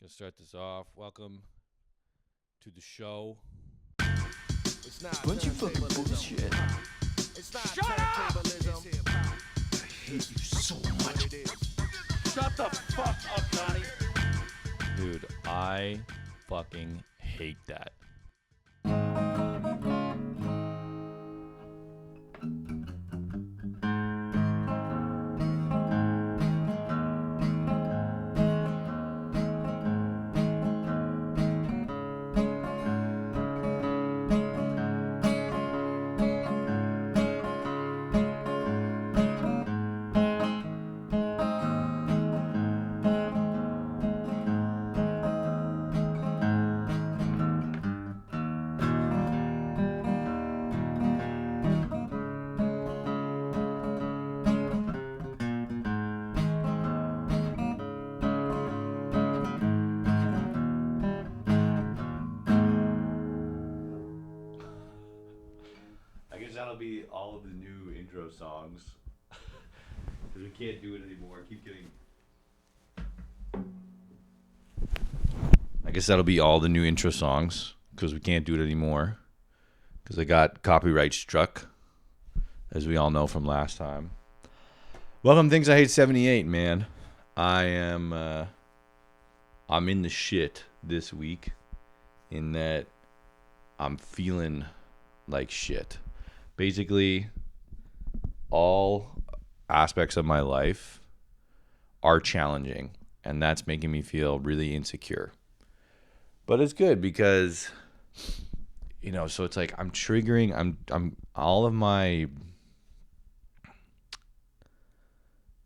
to start this off. Welcome to the show. It's not Bunch of fucking turntablism. bullshit. It's not Shut up! turntablism. I hate you so much. It is. Shut the fuck up, Johnny. Dude, I fucking hate that. I guess that'll be all of the new intro songs. Because we can't do it anymore. Keep getting. I guess that'll be all the new intro songs. Because we can't do it anymore. Because I got copyright struck. As we all know from last time. Welcome, Things I Hate 78, man. I'm in the shit this week. In that I'm feeling like shit. Basically, all aspects of my life are challenging, and that's making me feel really insecure. But it's good because, so it's like I'm triggering, I'm all of my,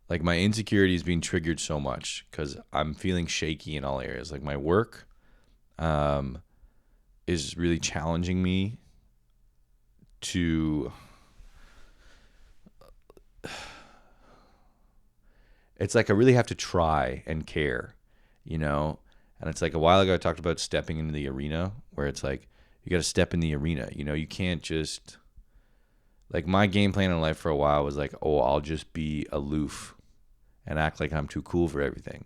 like my insecurity is being triggered so much because I'm feeling shaky in all areas. Like my work is really challenging me to it's like I really have to try and care, and it's like a while ago I talked about stepping into the arena where it's like you got to step in the arena, you can't just like my game plan in life for a while was like, oh, I'll just be aloof and act like I'm too cool for everything,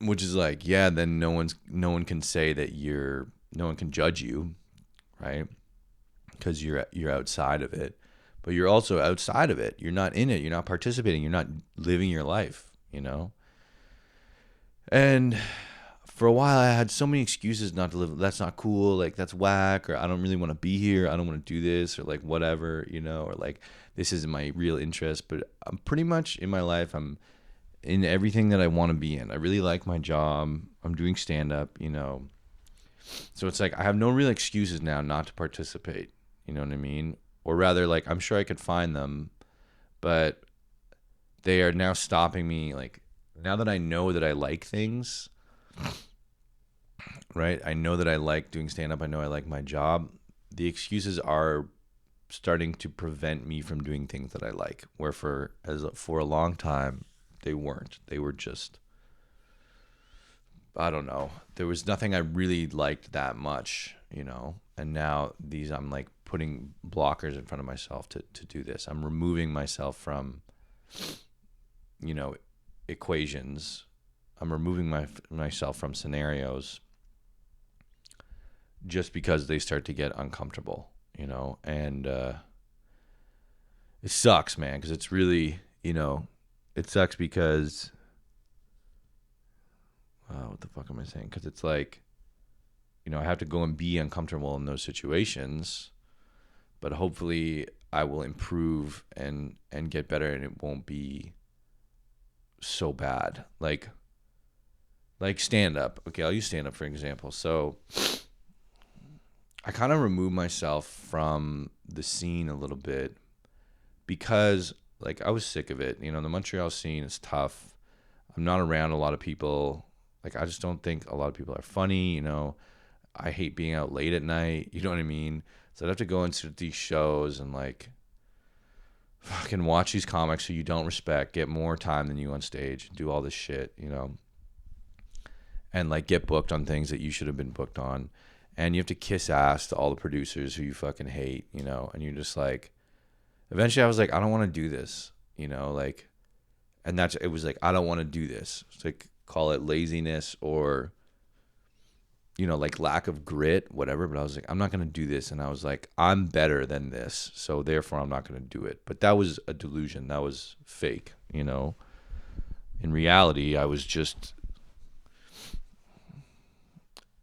which is like, yeah, then no one can say that no one can judge you, right? Because you're outside of it, but you're also outside of it. You're not in it. You're not participating. You're not living your life, And for a while, I had so many excuses not to live. That's not cool. Like, that's whack. Or I don't really want to be here. I don't want to do this. Or like whatever, or like this isn't my real interest. But I'm pretty much in my life. I'm in everything that I want to be in. I really like my job. I'm doing stand-up, So it's like I have no real excuses now not to participate. You know what I mean? Or rather, like, I'm sure I could find them, but they are now stopping me. Like, now that I know that I like things, right? I know that I like doing stand-up. I know I like my job. The excuses are starting to prevent me from doing things that I like, where for a long time, they weren't. They were just, I don't know. There was nothing I really liked that much, and now I'm like putting blockers in front of myself to do this. I'm removing myself from, equations. I'm removing myself from scenarios just because they start to get uncomfortable, and it sucks, man, because it's really, it sucks because, what the fuck am I saying? Because it's like, I have to go and be uncomfortable in those situations, but hopefully I will improve and get better, and it won't be so bad. Like stand up. Okay, I'll use stand up for example. So I kind of remove myself from the scene a little bit because like I was sick of it. The Montreal scene is tough. I'm not around a lot of people. Like I just don't think a lot of people are funny, I hate being out late at night, you know what I mean? So I'd have to go into these shows and like fucking watch these comics who you don't respect, get more time than you on stage, do all this shit, and like get booked on things that you should have been booked on. And you have to kiss ass to all the producers who you fucking hate, and you're just like, eventually I was like, I don't want to do this, like, and it was like, I don't want to do this. It's like, call it laziness or, like lack of grit, whatever. But I was like, I'm not going to do this. And I was like, I'm better than this. So therefore, I'm not going to do it. But that was a delusion. That was fake, In reality, I was just,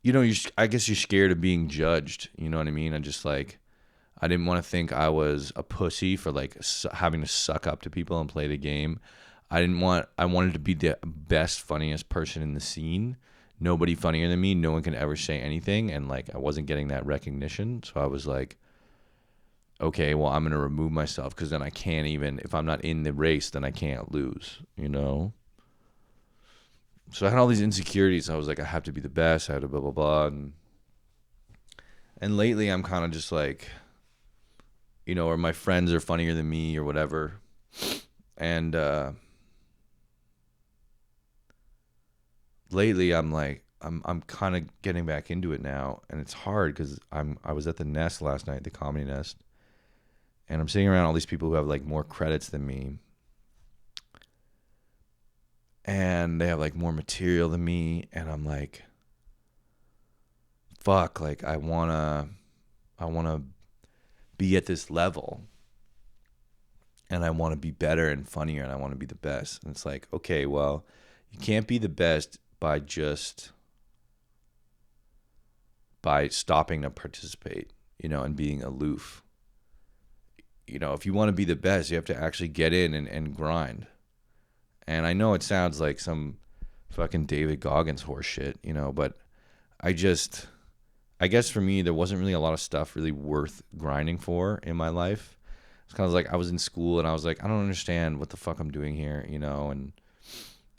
I guess you're scared of being judged. You know what I mean? I just like, I didn't want to think I was a pussy for like having to suck up to people and play the game. I wanted to be the best, funniest person in the scene. Nobody funnier than me. No one can ever say anything. And like, I wasn't getting that recognition. So I was like, okay, well, I'm going to remove myself because then I can't even, if I'm not in the race, then I can't lose, So I had all these insecurities. I was like, I have to be the best. I had to blah, blah, blah. And lately I'm kind of just like, or my friends are funnier than me or whatever. And, lately I'm like I'm kind of getting back into it now, and it's hard because I was at the Nest last night, the Comedy Nest, and I'm sitting around all these people who have like more credits than me, and they have like more material than me, and I'm like, fuck, like I wanna be at this level, and I want to be better and funnier, and I want to be the best. And it's like, okay, well, you can't be the best by stopping to participate, and being aloof. If you want to be the best, you have to actually get in and grind. And I know it sounds like some fucking David Goggins horse shit, but I guess for me, there wasn't really a lot of stuff really worth grinding for in my life. It's kind of like I was in school and I was like, I don't understand what the fuck I'm doing here, and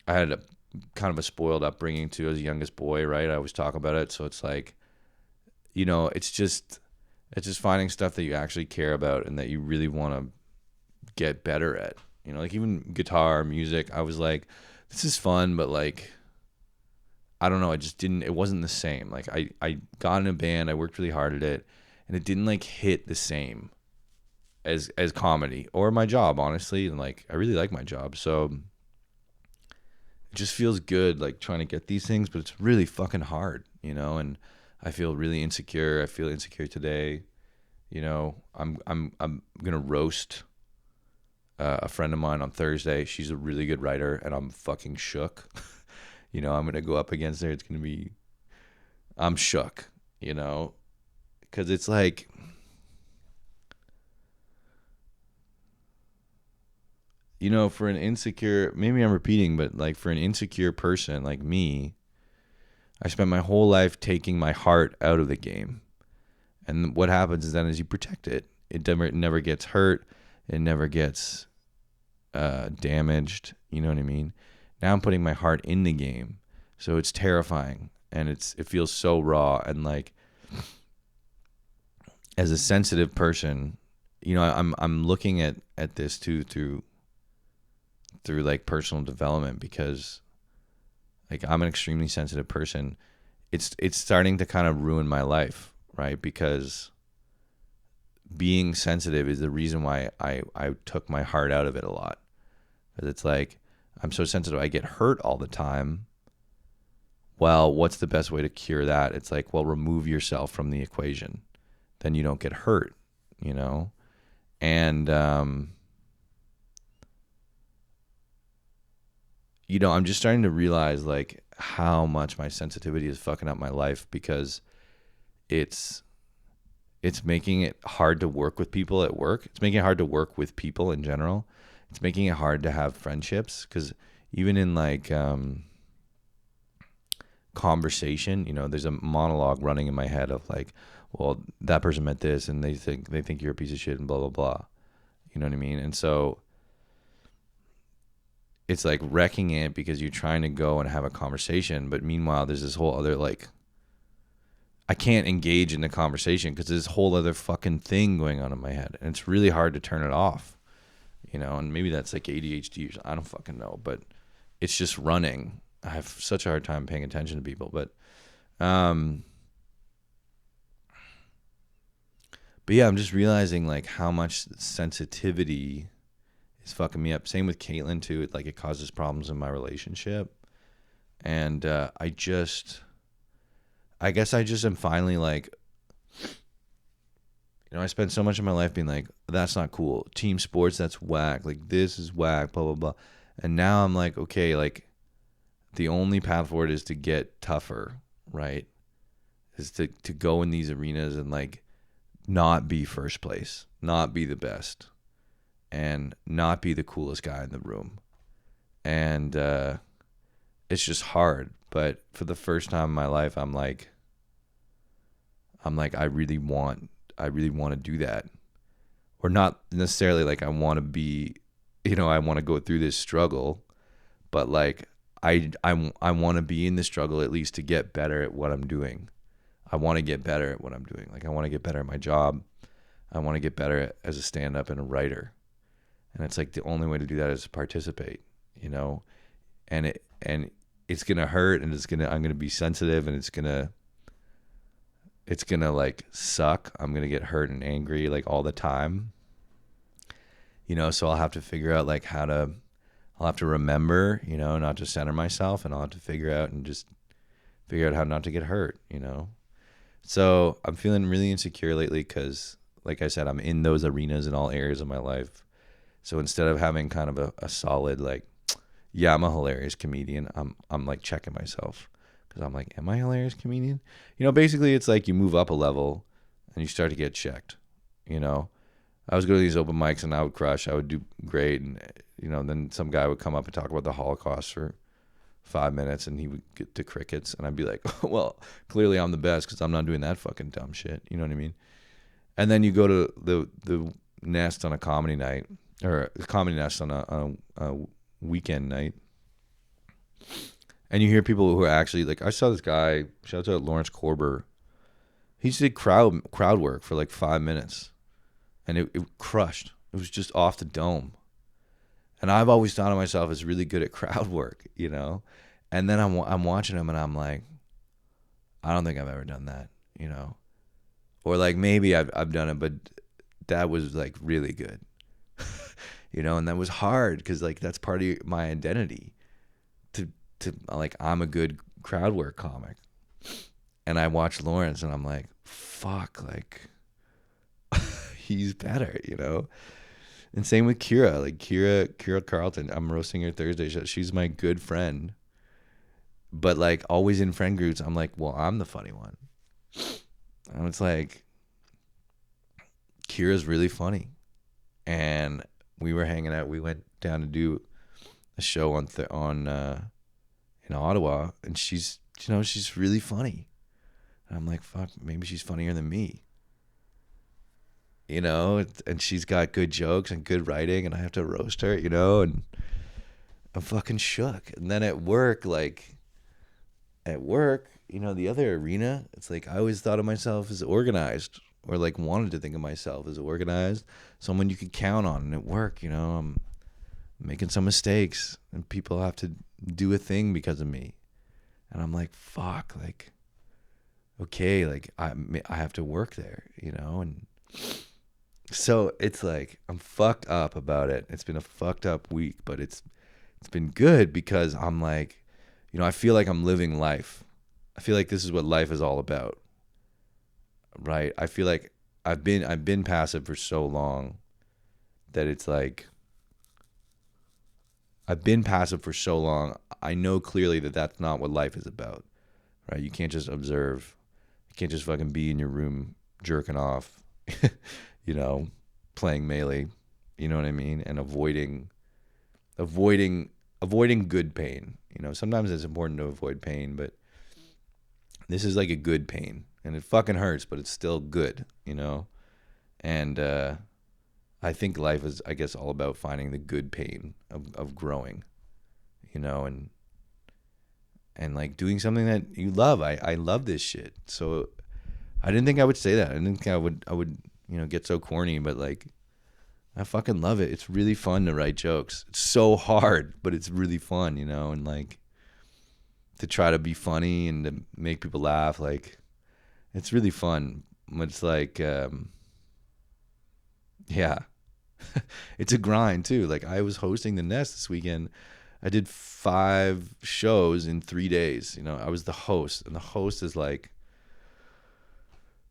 I had kind of a spoiled upbringing too as a youngest boy, right? I always talk about it. So it's like, it's just finding stuff that you actually care about and that you really want to get better at, like even guitar, music. I was like, this is fun, but like, I don't know. It wasn't the same. Like I got in a band, I worked really hard at it, and it didn't like hit the same as comedy or my job, honestly. And like, I really like my job. So it just feels good, like trying to get these things, but it's really fucking hard, and I feel really insecure. I feel insecure today. I'm gonna roast a friend of mine on Thursday. She's a really good writer, and I'm fucking shook. I'm gonna go up against her. I'm shook, because it's like, for an insecure, maybe I'm repeating, but like for an insecure person like me, I spent my whole life taking my heart out of the game. And what happens is then is you protect it. It never gets hurt. It never gets damaged. You know what I mean? Now I'm putting my heart in the game. So it's terrifying. And it feels so raw. And like, as a sensitive person, I'm looking at this too through like personal development, because like I'm an extremely sensitive person. It's starting to kind of ruin my life, right? Because being sensitive is the reason why I took my heart out of it a lot. Because it's like, I'm so sensitive, I get hurt all the time. Well, what's the best way to cure that? It's like, well, remove yourself from the equation. Then you don't get hurt, And, I'm just starting to realize like how much my sensitivity is fucking up my life, because it's making it hard to work with people at work. It's making it hard to work with people in general. It's making it hard to have friendships, because even in like conversation, there's a monologue running in my head of like, well, that person meant this and they think you're a piece of shit and blah, blah, blah. You know what I mean? And so it's like wrecking it because you're trying to go and have a conversation. But meanwhile, there's this whole other like, I can't engage in the conversation because there's this whole other fucking thing going on in my head. And it's really hard to turn it off, and maybe that's like ADHD or something. I don't fucking know, but it's just running. I have such a hard time paying attention to people, but yeah, I'm just realizing like how much sensitivity is fucking me up. Same with Caitlin too. It causes problems in my relationship. And I guess I just am finally like, I spent so much of my life being like, that's not cool. Team sports, that's whack. Like, this is whack, blah, blah, blah. And now I'm like, okay, like, the only path forward is to get tougher, right? Is to go in these arenas and, like, not be first place, not be the best, and not be the coolest guy in the room. And it's just hard. But for the first time in my life, I'm like, I really want to do that. Or not necessarily like I want to be, I want to go through this struggle, but like I want to be in the struggle at least to get better at what I'm doing. I want to get better at what I'm doing. Like I want to get better at my job. I want to get better as a stand-up and a writer. And it's like the only way to do that is to participate, and it's going to hurt, and I'm going to be sensitive, and it's going to like suck. I'm going to get hurt and angry like all the time. So I'll have to figure out like I'll have to remember, not to center myself, and I'll have to figure out how not to get hurt, So I'm feeling really insecure lately because, like I said, I'm in those arenas in all areas of my life. So instead of having kind of a solid, like, yeah, I'm a hilarious comedian, I'm like checking myself. Because I'm like, am I a hilarious comedian? Basically it's like you move up a level and you start to get checked. I was going to these open mics and I would crush. I would do great. And, then some guy would come up and talk about the Holocaust for 5 minutes and he would get to crickets. And I'd be like, well, clearly I'm the best because I'm not doing that fucking dumb shit. You know what I mean? And then you go to the Nest on a comedy night, or the Comedy Nest on a weekend night. And you hear people who are actually like, I saw this guy, shout out to Lawrence Korber. He just did crowd work for like 5 minutes, and it crushed. It was just off the dome. And I've always thought of myself as really good at crowd work, And then I'm watching him, and I'm like, I don't think I've ever done that, Or like maybe I've done it, but that was like really good, And that was hard because like that's part of my identity. To like, I'm a good crowd work comic. And I watch Lawrence and I'm like, fuck, like he's better, And same with Kira, like Kira Carlton. I'm roasting her Thursday show. She's my good friend. But like always in friend groups, I'm like, well, I'm the funny one. And it's like, Kira's really funny. And we were hanging out. We went down to do a show in Ottawa, and she's really funny. And I'm like, fuck, maybe she's funnier than me. And she's got good jokes and good writing, and I have to roast her, and I'm fucking shook. And then at work, the other arena, it's like I always thought of myself as organized, or like wanted to think of myself as organized, someone you could count on. And at work, I'm making some mistakes, and people have to do a thing because of me. And I'm like, fuck, like, okay, like I have to work there, and so it's like I'm fucked up about it. It's been a fucked up week, but it's been good because I'm like, I feel like I'm living life. I feel like this is what life is all about, right? I feel like I've been passive for so long that it's like, I've been passive for so long. I know clearly that that's not what life is about, right? You can't just observe. You can't just fucking be in your room jerking off, playing Melee, you know what I mean? And avoiding good pain. Sometimes it's important to avoid pain, but this is like a good pain, and it fucking hurts, but it's still good, And I think life is, I guess, all about finding the good pain of growing, and like doing something that you love. I love this shit. So I didn't think I would say that. I didn't think I would, get so corny, but like, I fucking love it. It's really fun to write jokes. It's so hard, but it's really fun, and like to try to be funny and to make people laugh. Like, it's really fun. It's like, yeah, it's a grind too. Like I was hosting the Nest this weekend. I did 5 shows in 3 days. You know, I was the host, and the host is like,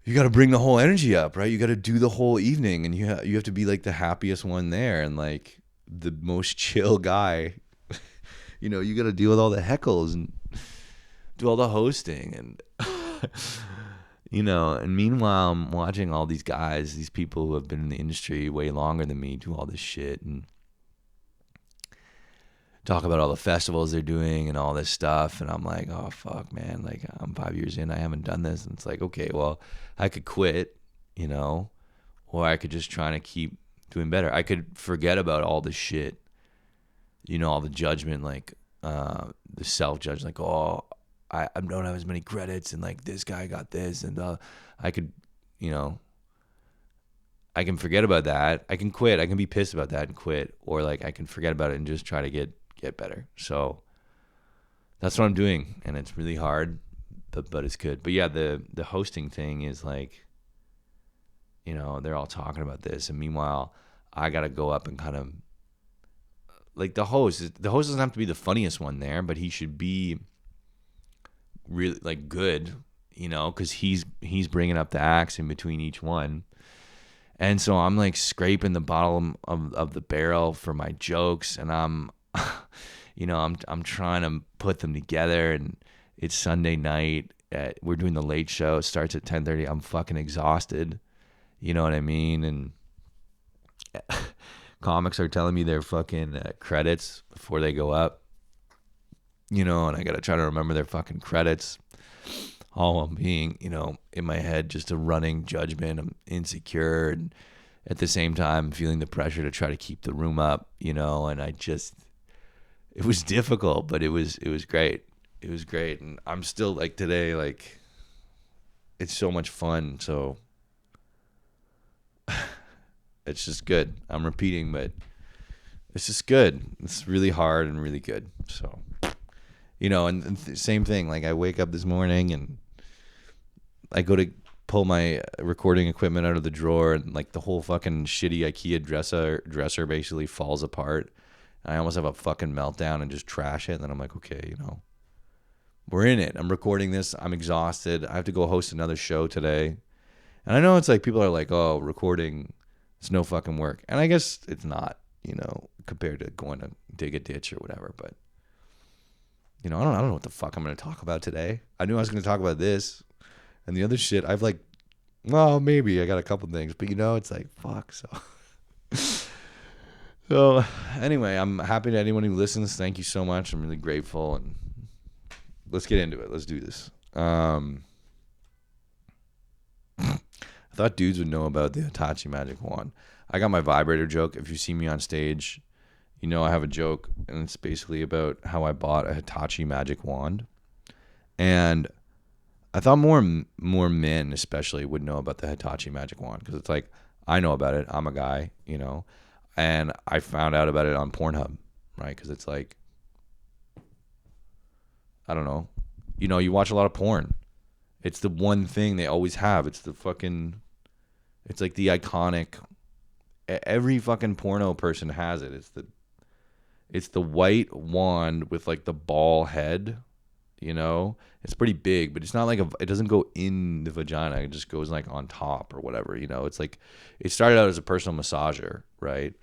you got to bring the whole energy up, right? You got to do the whole evening, and you have to be like the happiest one there and like the most chill guy. You know, you got to deal with all the heckles and do all the hosting and you know, and meanwhile I'm watching all these guys, these people who have been in the industry way longer than me do all this shit and talk about all the festivals they're doing and all this stuff, and I'm like, oh fuck, man, like I'm 5 years in, I haven't done this. And it's like, okay, well, I could quit, you know, or I could just try to keep doing better. I could forget about all the shit, you know, all the judgment, like the self-judge, like, oh, I don't have as many credits, and like this guy got this, and I could, you know, I can forget about that. I can quit. I can be pissed about that and quit, or like I can forget about it and just try to get better. So that's what I'm doing, and it's really hard, but it's good. But yeah, the hosting thing is like, you know, they're all talking about this, and meanwhile I gotta go up and kind of like the host doesn't have to be the funniest one there, but he should be really like good, you know, because he's bringing up the acts in between each one. And so I'm like scraping the bottom of the barrel for my jokes, and I'm you know, I'm trying to put them together, and it's Sunday night. We're doing the late show. It starts at 10:30. I'm fucking exhausted. You know what I mean? And comics are telling me their fucking credits before they go up. You know, and I got to try to remember their fucking credits. All while being, you know, in my head, just a running judgment. I'm insecure, and at the same time feeling the pressure to try to keep the room up, you know, and it was difficult, but it was great. It was great. And I'm still like today, like it's so much fun. So it's just good. I'm repeating, but it's just good. It's really hard and really good. So, you know, and same thing. Like I wake up this morning and I go to pull my recording equipment out of the drawer, and like the whole fucking shitty IKEA dresser basically falls apart. And I almost have a fucking meltdown and just trash it. And then I'm like, okay, you know, we're in it. I'm recording this. I'm exhausted. I have to go host another show today. And I know it's like people are like, oh, recording, it's no fucking work. And I guess it's not, you know, compared to going to dig a ditch or whatever. But, you know, I don't know what the fuck I'm going to talk about today. I knew I was going to talk about this. And the other shit, I've like, well, maybe I got a couple things, but you know, it's like, fuck. So anyway, I'm happy to anyone who listens. Thank you so much. I'm really grateful, and let's get into it. Let's do this. I thought dudes would know about the Hitachi magic wand. I got my vibrator joke. If you see me on stage, you know I have a joke, and it's basically about how I bought a Hitachi magic wand. And I thought more men especially would know about the Hitachi magic wand, because it's like, I know about it. I'm a guy, you know, and I found out about it on Pornhub, right? Because it's like, I don't know, you know, you watch a lot of porn. It's the one thing they always have. It's the fucking, it's like the iconic, every fucking porno person has it. It's the white wand with like the ball head. You know, it's pretty big, but it's not like it doesn't go in the vagina. It just goes like on top or whatever. You know, it's like, it started out as a personal massager, right?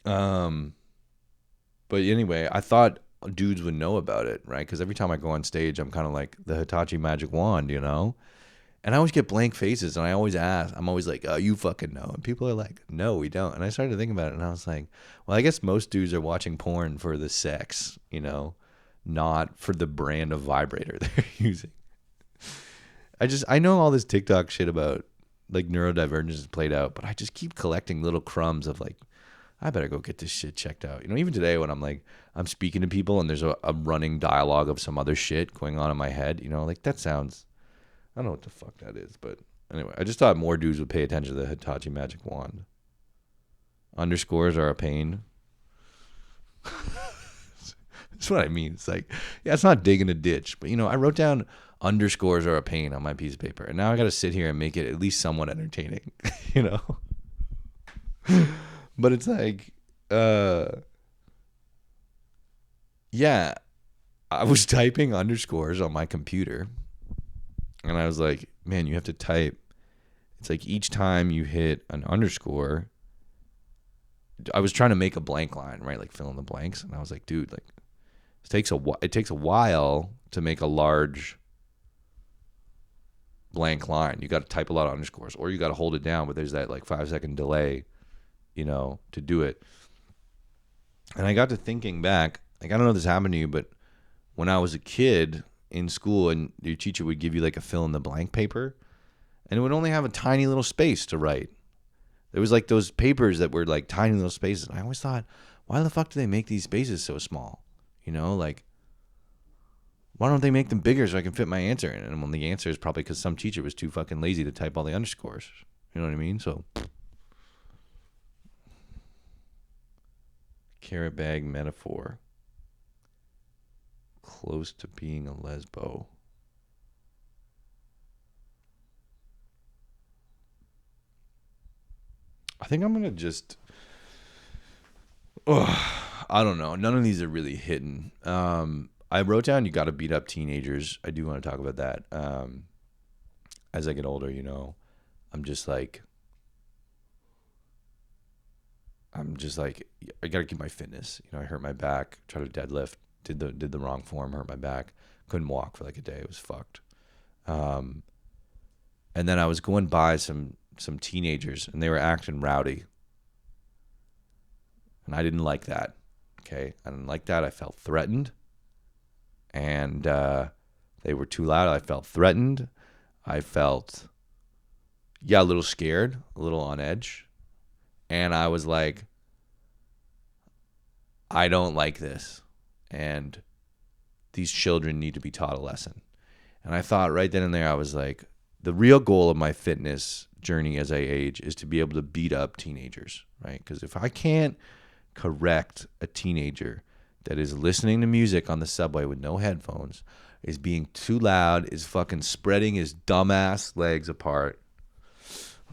But anyway, I thought dudes would know about it, right? Because every time I go on stage, I'm kind of like the Hitachi magic wand, you know? And I always get blank faces, and I always ask. I'm always like, oh, you fucking know. And people are like, no, we don't. And I started to think about it, and I was like, well, I guess most dudes are watching porn for the sex, you know? Not for the brand of vibrator they're using. I know all this TikTok shit about like neurodivergence is played out, but I just keep collecting little crumbs of like, I better go get this shit checked out. You know, even today when I'm speaking to people and there's a running dialogue of some other shit going on in my head, you know, like that sounds, I don't know what the fuck that is, but anyway, I just thought more dudes would pay attention to the Hitachi magic wand. Underscores are a pain. That's what I mean. It's like, yeah, it's not digging a ditch, but you know, I wrote down underscores are a pain on my piece of paper, and now I got to sit here and make it at least somewhat entertaining, you know. But it's like, Yeah, I was typing underscores on my computer, and I was like, man, you have to type. It's like each time you hit an underscore, I was trying to make a blank line, right? Like fill in the blanks, and I was like, dude, like it takes a while to make a large blank line. You got to type a lot of underscores, or you got to hold it down, but there's that like 5 second delay, to do it. And I got to thinking back, like I don't know if this happened to you, but when I was a kid in school, and your teacher would give you like a fill in the blank paper, and it would only have a tiny little space to write. There was like those papers that were like tiny little spaces. And I always thought, why the fuck do they make these spaces so small? Like, why don't they make them bigger so I can fit my answer in? And when the answer is probably because some teacher was too fucking lazy to type all the underscores. You know what I mean? So, carrot bag metaphor. Close to being a lesbo. I think I'm going to just... I don't know. None of these are really hidden. I wrote down you got to beat up teenagers. I do want to talk about that. As I get older, I'm just like, I got to keep my fitness. I hurt my back, tried to deadlift, did the wrong form, hurt my back, couldn't walk for like a day. It was fucked. And then I was going by some teenagers, and they were acting rowdy. And I didn't like that. Okay? I didn't like that. I felt threatened. And they were too loud. I felt threatened. I felt, a little scared, a little on edge. And I was like, I don't like this. And these children need to be taught a lesson. And I thought right then and there, I was like, the real goal of my fitness journey as I age is to be able to beat up teenagers, right? Because if I can't correct a teenager that is listening to music on the subway with no headphones, is being too loud, is fucking spreading his dumbass legs apart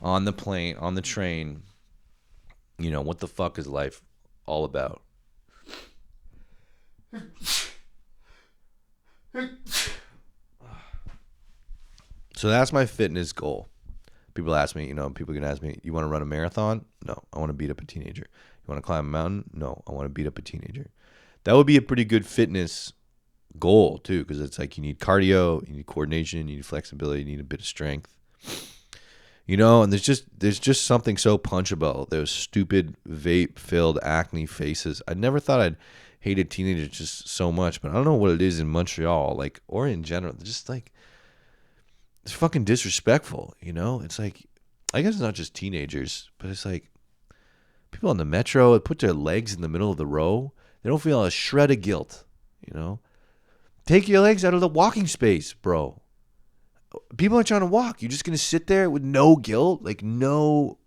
on the plane, on the train, what the fuck is life all about? So that's my fitness goal. People ask me, people can ask me, you want to run a marathon? No, I want to beat up a teenager. You want to climb a mountain? No, I want to beat up a teenager. That would be a pretty good fitness goal too, because it's like you need cardio, you need coordination, you need flexibility, you need a bit of strength. And there's just something so punchable. Those stupid vape-filled acne faces. I never thought I'd hated teenagers just so much, but I don't know what it is in Montreal, like, or in general. They're just like, it's fucking disrespectful, It's like, I guess it's not just teenagers, but it's like people on the metro put their legs in the middle of the row. They don't feel a shred of guilt, Take your legs out of the walking space, bro. People are trying to walk. You're just going to sit there with no guilt? Like, no.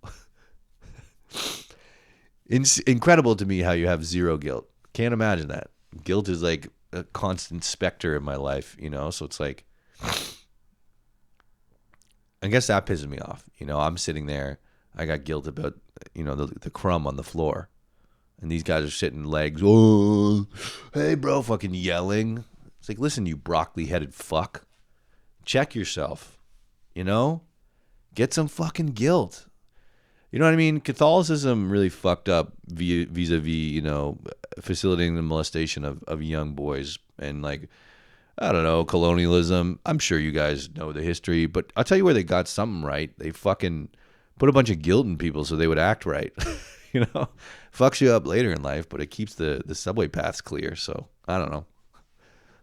It's incredible to me how you have zero guilt. Can't imagine that. Guilt is like a constant specter in my life, So it's like, I guess that pisses me off. I'm sitting there. I got guilt about, the crumb on the floor. And these guys are sitting legs. Oh, hey, bro, fucking yelling. It's like, listen, you broccoli-headed fuck. Check yourself, Get some fucking guilt. You know what I mean? Catholicism really fucked up vis-a-vis, facilitating the molestation of young boys. And like, I don't know, colonialism. I'm sure you guys know the history. But I'll tell you where they got something right. They fucking put a bunch of guilt in people so they would act right. Fucks you up later in life, but it keeps the subway paths clear. So I don't know.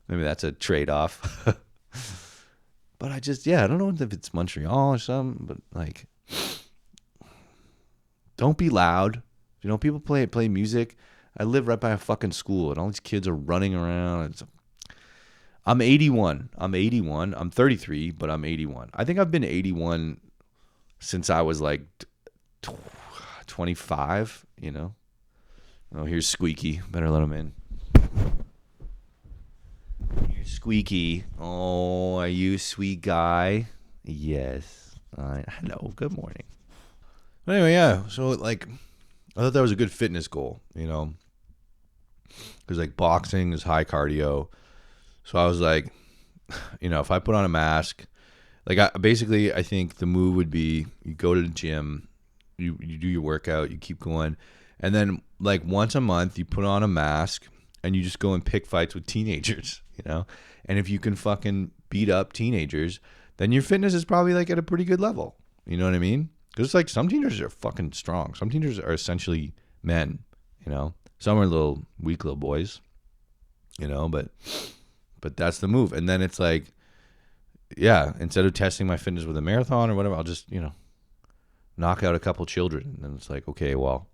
Maybe that's a trade-off. But I don't know if it's Montreal or something, but like, don't be loud. People play music. I live right by a fucking school, and all these kids are running around. I'm 81. I'm 33, but I'm 81. I think I've been 81 since I was like 25, Oh, here's Squeaky. Better let him in. Here's Squeaky. Oh, are you a sweet guy? Yes. Hello. Good morning. But anyway, yeah. So, like, I thought that was a good fitness goal, because like boxing is high cardio. So I was like, if I put on a mask, like I think the move would be you go to the gym, you do your workout, you keep going, and then like once a month you put on a mask and you just go and pick fights with teenagers, and if you can fucking beat up teenagers, then your fitness is probably like at a pretty good level. You know what I mean? Because it's like some teenagers are fucking strong. Some teenagers are essentially men. Some are little weak little boys. But that's the move. And then it's like, yeah, instead of testing my fitness with a marathon or whatever, I'll just knock out a couple children. And it's like, okay, well,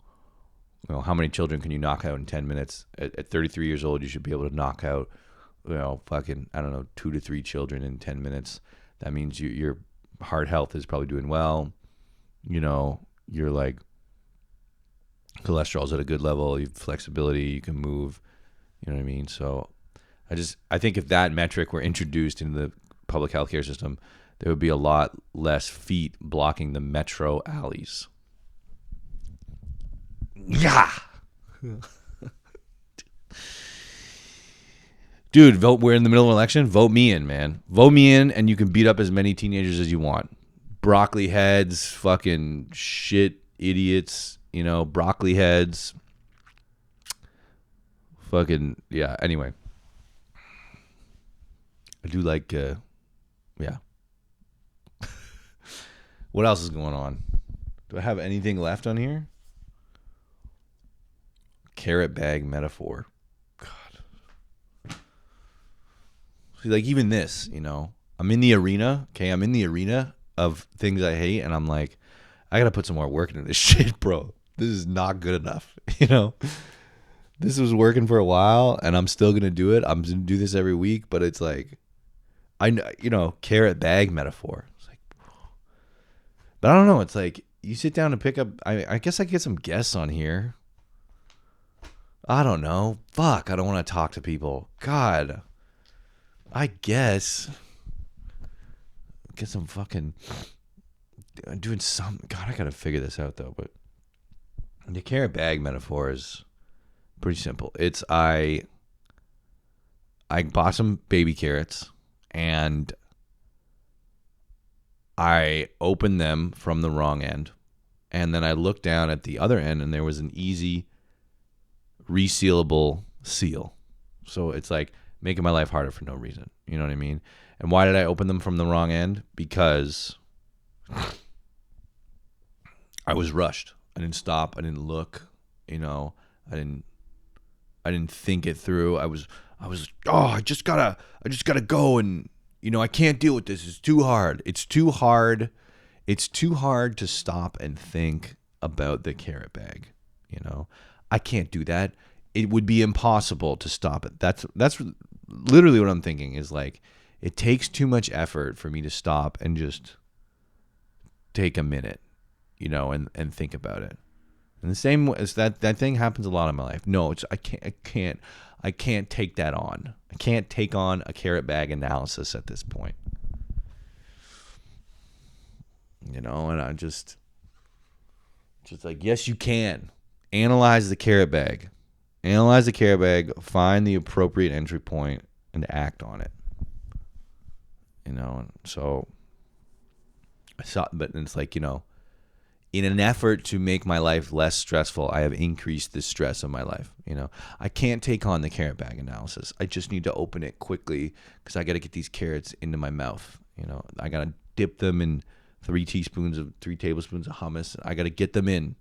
how many children can you knock out in 10 minutes? At 33 years old, you should be able to knock out, fucking, I don't know, 2 to 3 children in 10 minutes. That means your heart health is probably doing well. You're like, cholesterol's at a good level. You have flexibility. You can move. You know what I mean? So I think if that metric were introduced into the public healthcare system, there would be a lot less feet blocking the metro alleys. Yeah. Dude, vote. We're in the middle of an election. Vote me in, man. Vote me in, and you can beat up as many teenagers as you want. Broccoli heads, fucking shit idiots, broccoli heads. Fucking, yeah. Anyway. I do like, yeah. What else is going on? Do I have anything left on here? Carrot bag metaphor. God. See, like even this, I'm in the arena. Okay, I'm in the arena of things I hate, and I'm like, I gotta put some more work into this shit, bro. This is not good enough. This was working for a while, and I'm still gonna do it. I'm gonna do this every week, but it's like, carrot bag metaphor. It's like, but I don't know. It's like you sit down and pick up. I guess I could get some guests on here. I don't know. Fuck, I don't want to talk to people. God, I guess get some fucking doing some. God, I gotta figure this out though. But the carrot bag metaphor is pretty simple. It's I bought some baby carrots and I opened them from the wrong end, and then I looked down at the other end and there was an easy resealable seal. So it's like making my life harder for no reason. You know what I mean? And why did I open them from the wrong end? Because I was rushed. I didn't stop. I didn't look. I didn't think it through. I was I just gotta go, and I can't deal with this. It's too hard. It's too hard to stop and think about the carrot bag. I can't do that. It would be impossible to stop it. That's literally what I'm thinking is like, it takes too much effort for me to stop and just take a minute, and think about it. And the same as that thing happens a lot in my life. No, I can't take that on. I can't take on a carrot bag analysis at this point. And I just like, yes, you can. Analyze the carrot bag. Find the appropriate entry point and act on it. And so I saw, but it's like, in an effort to make my life less stressful, I have increased the stress of my life. I can't take on the carrot bag analysis. I just need to open it quickly because I got to get these carrots into my mouth. I got to dip them in 3 tablespoons of hummus. I got to get them in.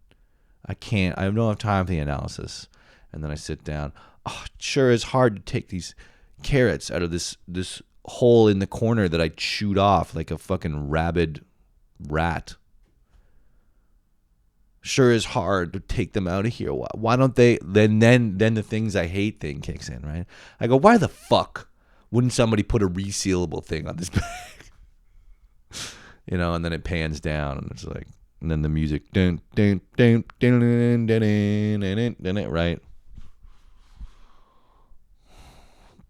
I don't have enough time for the analysis. And then I sit down. Oh, it sure is hard to take these carrots out of this hole in the corner that I chewed off like a fucking rabid rat. Sure is hard to take them out of here. Why don't they? Then the things I hate thing kicks in, right? I go, why the fuck wouldn't somebody put a resealable thing on this bag? And then it pans down, and it's like, and then the music, dun, dun, dun, dun, dun, dun, dun, dun, dun, dun, right?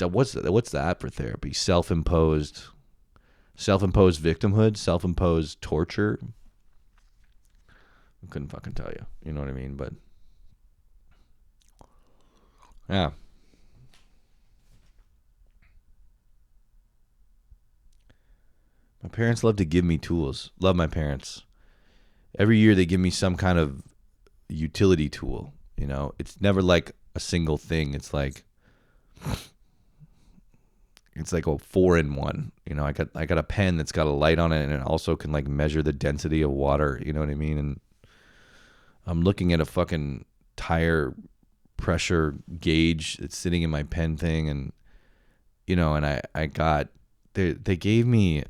What's that for therapy? Self-imposed victimhood, self-imposed torture. I couldn't fucking tell you. You know what I mean? But Yeah. My parents love to give me tools. Love my parents. Every year they give me some kind of utility tool. You know, it's never like a single thing. It's like a 4-in-1. You know, I got a pen that's got a light on it, and it also can like measure the density of water. You know what I mean? And I'm looking at a fucking tire pressure gauge that's sitting in my pen thing, and you know, and I got they gave me.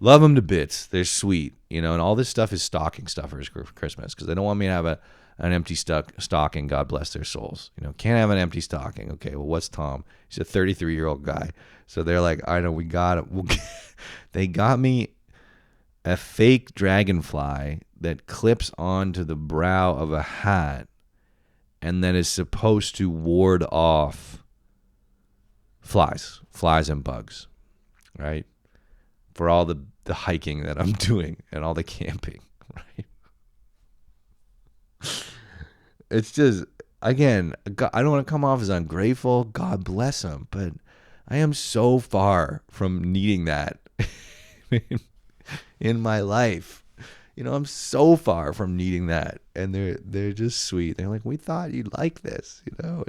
Love them to bits. They're sweet, you know, and all this stuff is stocking stuffers for Christmas because they don't want me to have an empty stocking. God bless their souls. You know, can't have an empty stocking. Okay, well, what's Tom? He's a 33-year-old guy. So they're like, I know, we got it. They got me a fake dragonfly that clips onto the brow of a hat and that is supposed to ward off flies and bugs, right? For all the hiking that I'm doing and all the camping, right? It's just, again, I don't want to come off as ungrateful. God bless them. But I am so far from needing that in my life. You know, I'm so far from needing that. And they're just sweet. They're like, we thought you'd like this, you know?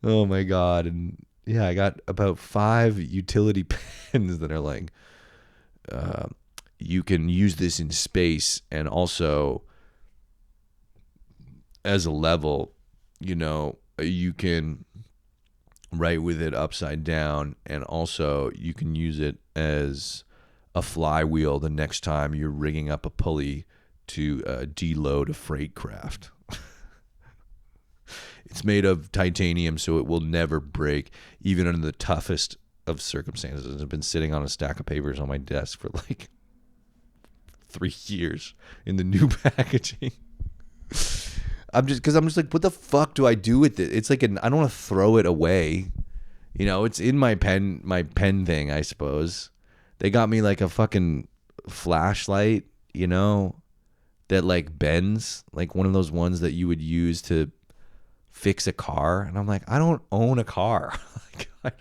Oh, my God. And yeah, I got about 5 utility pens that are like, you can use this in space and also as a level, you know, you can write with it upside down and also you can use it as a flywheel the next time you're rigging up a pulley to deload a freight craft. It's made of titanium, so it will never break, even under the toughest of circumstances. I've been sitting on a stack of papers on my desk for like 3 years in the new packaging. I'm just like, what the fuck do I do with it? It's like I don't want to throw it away. You know, it's in my pen thing, I suppose. They got me like a fucking flashlight, you know, that like bends, like one of those ones that you would use to fix a car. And I'm like, I don't own a car. Like,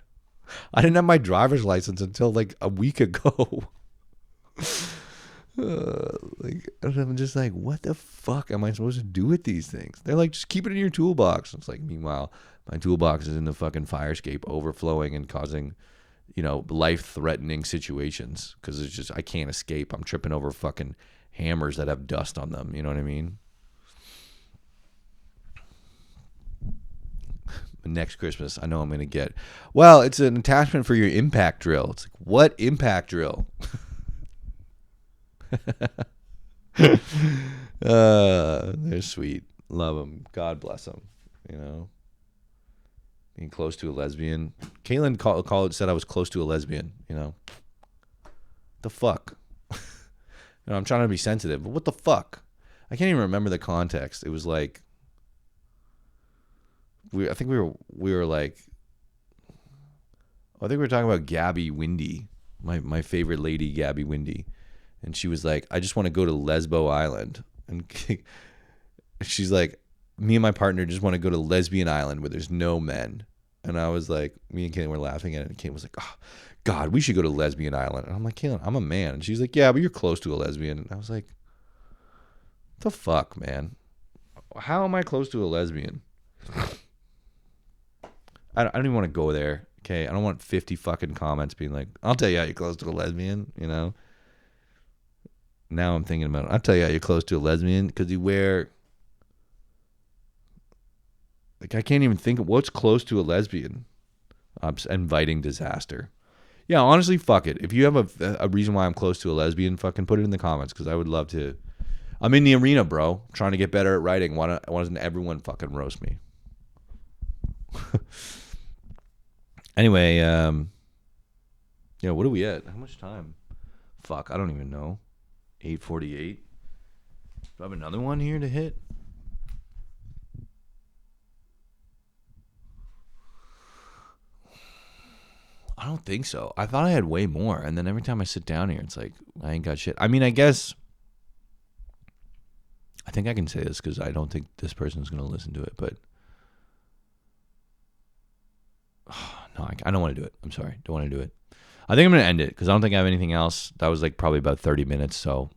I didn't have my driver's license until like a week ago. Like, and I'm just like, what the fuck am I supposed to do with these things? They're like, just keep it in your toolbox. It's like, meanwhile, my toolbox is in the fucking fire escape, overflowing and causing, you know, life-threatening situations because it's just, I can't escape. I'm tripping over fucking hammers that have dust on them. You know what I mean? Next Christmas, I know I'm going to get, well, it's an attachment for your impact drill. It's like, what impact drill? They're sweet. Love them. God bless them. You know, being close to a lesbian. Caitlin said I was close to a lesbian. You know, the fuck. You know, I'm trying to be sensitive, but what the fuck? I can't even remember the context. It was like, I think we were like, I think we were talking about Gabby Windy, my favorite lady, Gabby Windy. And she was like, I just want to go to Lesbo Island. And she's like, me and my partner just want to go to Lesbian Island where there's no men. And I was like, me and Caitlin were laughing at it. And Caitlin was like, oh, God, we should go to Lesbian Island. And I'm like, Caitlin, I'm a man. And she's like, yeah, but you're close to a lesbian. And I was like, the fuck, man? How am I close to a lesbian? I don't even want to go there. Okay, I don't want 50 fucking comments being like, I'll tell you how you're close to a lesbian, you know? Now I'm thinking about it. I'll tell you how you're close to a lesbian because you wear, like, I can't even think of what's close to a lesbian. Inviting disaster. Yeah, honestly, fuck it. If you have a reason why I'm close to a lesbian, fucking put it in the comments because I would love to. I'm in the arena, bro. Trying to get better at writing. Why doesn't everyone fucking roast me? Anyway, yeah, what are we at? How much time? Fuck, I don't even know. 8:48. Do I have another one here to hit? I don't think so. I thought I had way more, and then every time I sit down here, it's like I ain't got shit. I mean, I guess I think I can say this because I don't think this person's going to listen to it, but no, I don't want to do it. I'm sorry. Don't want to do it. I think I'm going to end it because I don't think I have anything else. That was like probably about 30 minutes. So,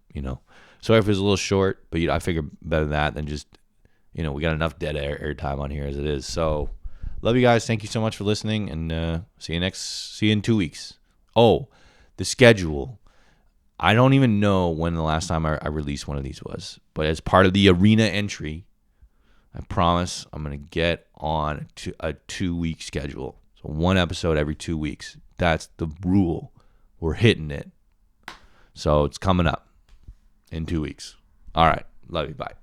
sorry if it was a little short, but I figured better than that than just, we got enough dead air time on here as it is. So love you guys. Thank you so much for listening, and see you in 2 weeks. Oh, the schedule. I don't even know when the last time I released one of these was, but as part of the arena entry, I promise I'm going to get on to a 2-week schedule. So 1 episode every 2 weeks. That's the rule. We're hitting it. So it's coming up in 2 weeks. All right. Love you. Bye.